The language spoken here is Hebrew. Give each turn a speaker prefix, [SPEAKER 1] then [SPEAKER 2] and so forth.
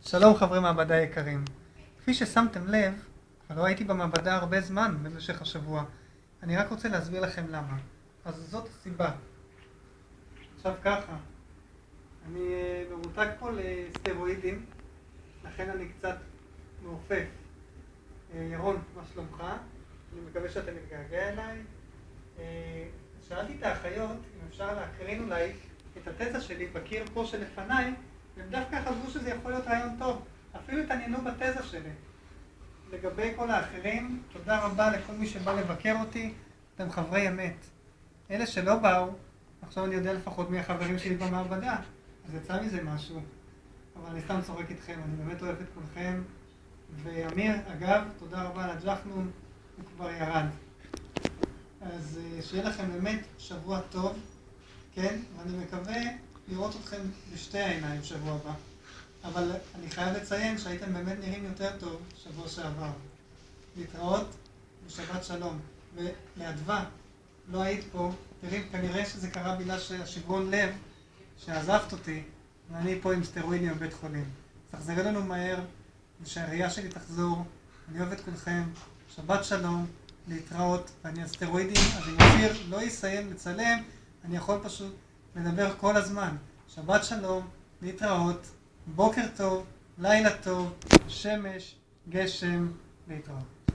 [SPEAKER 1] שלום חברי מעבדה יקרים. כפי ששמתם לב, לא הייתי במעבדה הרבה זמן במשך השבוע. אני רק רוצה להסביר לכם למה. אז זאת הסיבה. עכשיו ככה, אני מרותק פה לסטרואידים, לכן אני קצת מעופף. ירון, מה שלומך? אני מקווה שאתה מתגעגע אליי. שאלתי את האחיות אם אפשר להקרין אולי את התזה שלי בקיר פה שלפניי, והם דווקא חשבו שזה יכול להיות רעיון טוב. אפילו התעניינו בתזה שלי. לגבי כל האחרים, תודה רבה לכל מי שבא לבקר אותי, אתם חברי אמת. אלה שלא באו, עכשיו אני יודע לפחות מי החברים שלי במעבדה, אז יצא מזה משהו. אבל אני סתם צוחק איתכם, אני באמת אוהב את כולכם. ואמיר, אגב, תודה רבה על הג'חנון, הוא כבר ירד. אז שיהיה לכם באמת שבוע טוב, כן? ואני מקווה לראות אתכם בשתי העיניים שבוע הבא. אבל אני חייב לציין שהייתם באמת נראים יותר טוב שבוע שעבר. להתראות ושבת שלום. ולאדווה, לא היית פה, תראי, כנראה שזה קרה בגלל שהשברון לב שעזבת אותי, ואני פה עם סטרואידים בבית חולים. תחזרי לנו מהר, ושהראייה שלי תחזור. אני אוהב את כולכם. שבת שלום, להתראות. ואני על סטרואידים, אז אם אופיר לא יסיים לצלם, אני יכול פשוט לדבר כל הזמן. שבת שלום, להתראות. בוקר טוב, לילה טוב, שמש, גשם, להתראות.